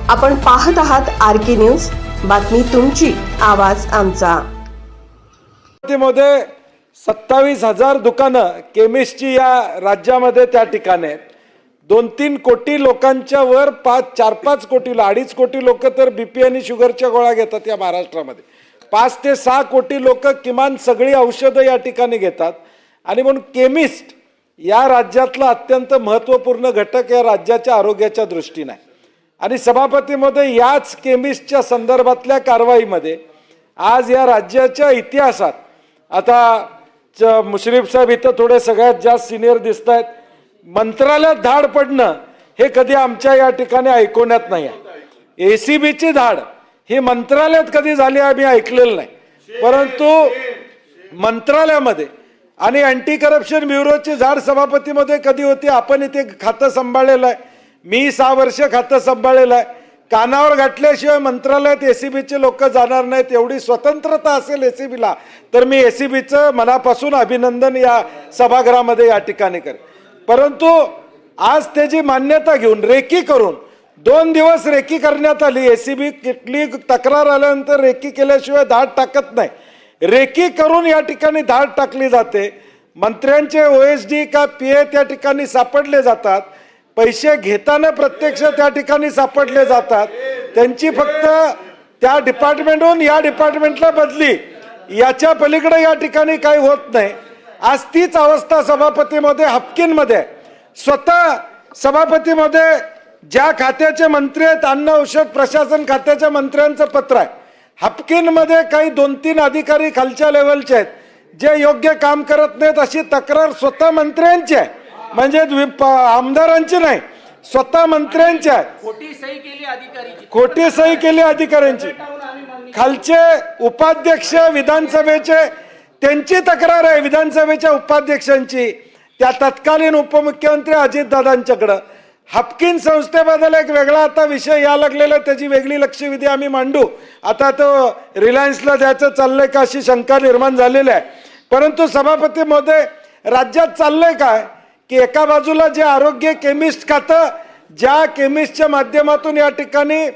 आपण पाहत आहात आरके न्यूज, बातमी तुमची, आवाज आमचा। मध्ये 27,000 दुकानं केमिस्टची या राज्यामध्ये त्या ठिकाणी आहेत। 2-3 कोटी लोकांच्या वर 4-5 कोटी 2.5 कोटी लोक तर बीपी आणि शुगरच्या गोळ्या घेतात या महाराष्ट्रामध्ये। 5 ते 6 कोटी लोक किमान सगळी औषधं या ठिकाणी घेतात आणि म्हणून केमिस्ट या राज्यातला अत्यंत महत्त्वपूर्ण घटक या राज्याच्या आरोग्याच्या दृष्टीने आहे। आणि सभापतीमध्ये याच केमिस्टच्या संदर्भातल्या कारवाईमध्ये आज या राज्याच्या इतिहासात आता मुश्रीफ साहेब इथं थोडे सगळ्यात जास्त सिनियर दिसत आहेत, मंत्रालयात धाड पडणं हे कधी आमच्या या ठिकाणी ऐकवण्यात नाही आहे। एसीबीची धाड ही मंत्रालयात कधी झाली आम्ही ऐकलेलं नाही, परंतु मंत्रालयामध्ये आणि अँटी करप्शन ब्युरोची धाड सभापतीमध्ये कधी होती? आपण इथे खातं सांभाळलेलं आहे, मी 6 वर्ष खातं सांभाळलेलं आहे। कानावर घातल्याशिवाय मंत्रालयात एसीबीचे लोक जाणार नाहीत, एवढी स्वतंत्रता असेल एसीबीला तर मी एसीबीचं मनापासून अभिनंदन या सभागृहामध्ये या ठिकाणी करेन। परंतु आज त्याची मान्यता घेऊन रेकी करून 2 दिवस रेकी करण्यात आली। एसीबी कुठली तक्रार आल्यानंतर रेकी केल्याशिवाय धाड टाकत नाही, रेकी करून या ठिकाणी धाड टाकली जाते। मंत्र्यांचे ओएसडी का पीए त्या ठिकाणी सापडले जातात, पैसे घेताना प्रत्यक्ष त्या ठिकाणी सापडले जातात, त्यांची फक्त त्या डिपार्टमेंटहून या डिपार्टमेंटला बदली, याच्या पलीकडे या ठिकाणी काही होत नाही। आज तीच अवस्था सभापतीमध्ये हापकिनमध्ये स्वतः सभापतीमध्ये ज्या खात्याचे मंत्री आहेत, अन्न औषध प्रशासन खात्याच्या मंत्र्यांचं पत्र आहे। हापकिनमध्ये काही 2-3 अधिकारी खालच्या लेवलचे आहेत जे योग्य काम करत नाहीत अशी तक्रार स्वतः मंत्र्यांची आहे, म्हणजे आमदारांची नाही, स्वतः मंत्र्यांची आहे। खोटी सही केली अधिकाऱ्यांची, खालचे उपाध्यक्ष विधानसभेचे त्यांची तक्रार आहे, विधानसभेच्या उपाध्यक्षांची त्या तत्कालीन उपमुख्यमंत्री अजितदादांच्याकडे। हापकिन संस्थेबद्दल एक वेगळा आता विषय या लागलेला, त्याची वेगळी लक्षवेधी आम्ही मांडू। आता तो रिलायन्सला द्यायचं चाललंय का अशी शंका निर्माण झालेली आहे। परंतु सभापती महोदय, राज्यात चाललंय काय की एका बाजूला जे आरोग्य केमिस्ट खातं, ज्या केमिस्टच्या माध्यमातून या ठिकाणी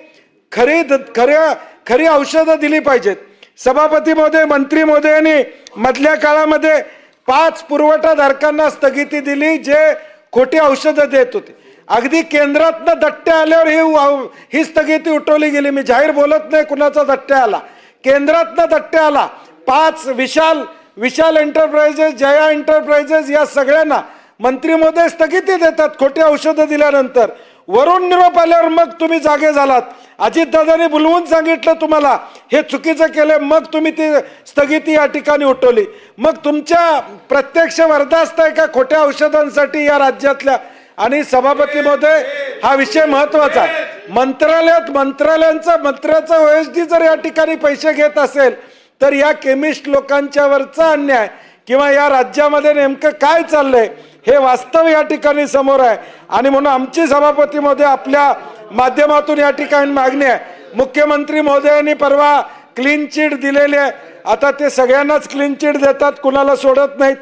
खरी औषधं दिली पाहिजेत, सभापती महोदय मंत्री महोदयांनी मधल्या काळामध्ये 5 पुरवठाधारकांना स्थगिती दिली जे खोटी औषधं देत होते। अगदी केंद्रातनं दट्टे आल्यावर ही स्थगिती उठवली गेली। मी जाहीर बोलत नाही कुणाचा दट्टे आला, केंद्रातनं दट्टे आला। 5 विशाल एंटरप्राइजेस, जया एंटरप्राइजेस या सगळ्यांना मंत्री महोदय स्थगिती देतात खोटी औषधं दिल्यानंतर। वरून निरोप आल्यावर मग तुम्ही जागे झालात, अजितदादांनी बोलवून सांगितलं तुम्हाला हे चुकीचं केलं, मग तुम्ही ती स्थगिती या ठिकाणी उठवली। मग तुमच्या प्रत्यक्ष बर्दास्त आहे का खोट्या औषधांसाठी या राज्यातल्या? आणि सभापती महोदय, हा विषय महत्वाचा आहे। मंत्र्याचा ओएसडी जर या ठिकाणी पैसे घेत असेल तर या केमिस्ट लोकांच्यावरचा अन्याय किंवा या राज्यामध्ये नेमकं काय चाललंय हे वास्तव या ठिकाणी समोर आहे। आणि म्हणून आमची सभापती महोदय आपल्या माध्यमातून या ठिकाणी मागणी आहे, मुख्यमंत्री महोदयांनी परवा क्लीन चिट दिलेली आहे, आता ते सगळ्यांनाच क्लीन चिट देतात, कुणाला सोडत नाहीत,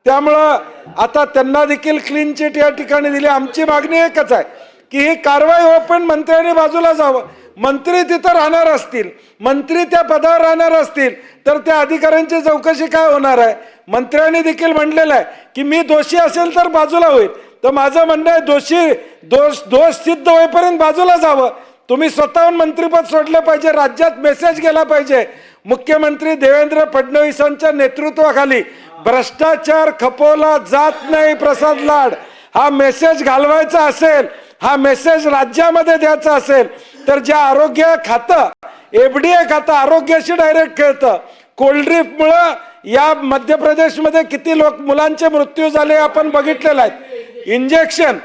त्यामुळं आता त्यांना देखील क्लीन चिट या ठिकाणी दिली। आमची मागणी एकच आहे की ही कारवाई हो, पण मंत्र्यांनी बाजूला जावं। मंत्री तिथं राहणार असतील, मंत्री त्या पदावर राहणार असतील तर त्या अधिकाऱ्यांची चौकशी काय होणार आहे? मंत्र्यांनी देखील म्हणलेलं आहे की मी दोषी असेल तर बाजूला होईल, तर माझं म्हणणं आहे दोष सिद्ध होईपर्यंत बाजूला जावं। तुम्ही स्वतःहून मंत्रिपद सोडलं पाहिजे, राज्यात मेसेज गेला पाहिजे, मुख्यमंत्री देवेंद्र फडणवीसांच्या नेतृत्वाखाली भ्रष्टाचार खपवला जात नाही, प्रसाद लाड हा मेसेज घालवायचा असेल, हा मेसेज राज्यामध्ये द्यायचा असेल तर ज्या आरोग्य खातं एफडीए खातं आरोग्याशी डायरेक्ट खेळतं, कोल्ड्रिफ्टमुळं या मध्य प्रदेशमध्ये किती मुलांचे मृत्यू झाले आपण बघितलेलं आहे। इंजेक्शन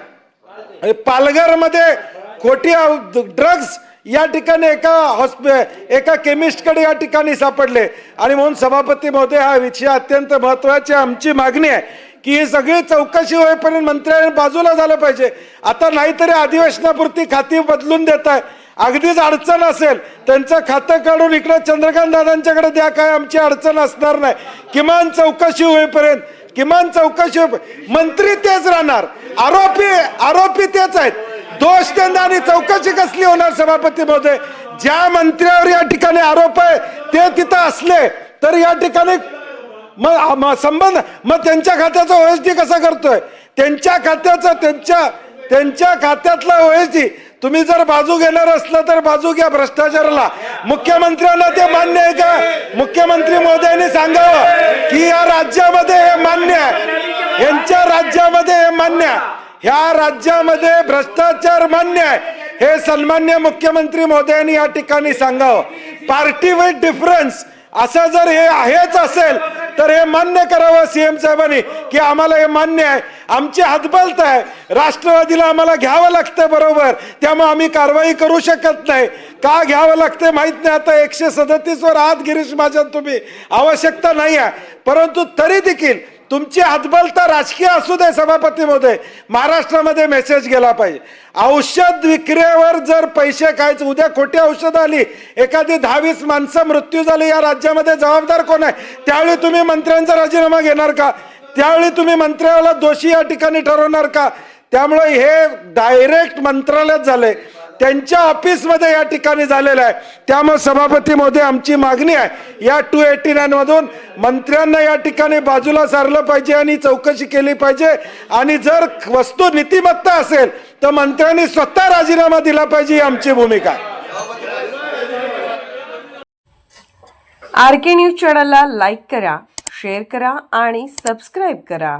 पालघरमध्ये खोटी ड्रग्ज या ठिकाणी एका केमिस्टकडे या ठिकाणी सापडले। आणि म्हणून सभापती महोदय, हा विषय अत्यंत महत्त्वाची आमची मागणी आहे की ही सगळी चौकशी होईपर्यंत मंत्र्यांनी बाजूला झालं पाहिजे। आता नाहीतरी अधिवेशनापुरती खाती बदलून देत आहे, अगदीच अडचण असेल त्यांचं खातं काढून इकडे चंद्रकांत दादांच्याकडे द्या, काय आमची अडचण असणार नाही। किमान चौकशी होईपर्यंत मंत्री तेच राहणार, आरोपी तेच आहेत। दोष त्यांना आणि चौकशी कसली होणार सभापती महोदय? ज्या मंत्र्यावर या ठिकाणी आरोप आहे ते तिथं असले तर या ठिकाणी मग संबंध, मग त्यांच्या खात्याचा ओएसडी कसा करतोय? त्यांच्या खात्यातला ओएसडी तुम्ही जर बाजू घेणार असलं तर बाजू घ्या भ्रष्टाचाराला. मुख्यमंत्र्यांना ते मान्य आहे का? मुख्यमंत्री महोदयांनी सांगावं की या राज्यामध्ये हे मान्य आहे, यांच्या राज्यामध्ये हे मान्य आहे, ह्या राज्यामध्ये भ्रष्टाचार मान्य आहे, हे सन्मान्य मुख्यमंत्री महोदयांनी या ठिकाणी सांगावं. पार्टी विथ डिफरन्स असं जर हे आहेच असेल तर हे मान्य करावं सीएम साहेबांनी की आम्हाला हे मान्य आहे, आमची हातबलता आहे, राष्ट्रवादीला आम्हाला घ्यावं लागतं बरोबर, त्यामुळे आम्ही कारवाई करू शकत नाही. का घ्यावं लागतं माहित नाही. आता 137 वर आहात गिरीश महाजन तुम्ही, आवश्यकता नाही आहे, परंतु तरी देखील तुमची हातबलता राजकीय असू दे सभापती महोदय, महाराष्ट्रामध्ये मेसेज गेला पाहिजे. औषध विक्रीवर जर पैसे खायचे, उद्या खोटी औषध आली, एखादी 10-20 माणसं मृत्यू झाली, या राज्यामध्ये जबाबदार कोण आहे? त्यावेळी तुम्ही मंत्र्यांचा राजीनामा घेणार का? त्यावेळी तुम्ही मंत्र्याला दोषी या ठिकाणी ठरवणार का? त्यामुळे हे डायरेक्ट मंत्रालयात झाले, त्यांच्या ऑफिसमध्ये या ठिकाणी झालेलं आहे. त्यामुळे सभापती महोदय आमची मागणी आहे या 289 मधून मंत्र्यांना या ठिकाणी बाजूला सारलं पाहिजे आणि चौकशी केली पाहिजे. आणि जर वस्तू नीतिमत्ता असेल तर मंत्र्यांनी स्वतः राजीनामा दिला पाहिजे, ही आमची भूमिका आहे. RK न्यूज चॅनलला लाईक करा, शेअर करा आणि सबस्क्राईब करा.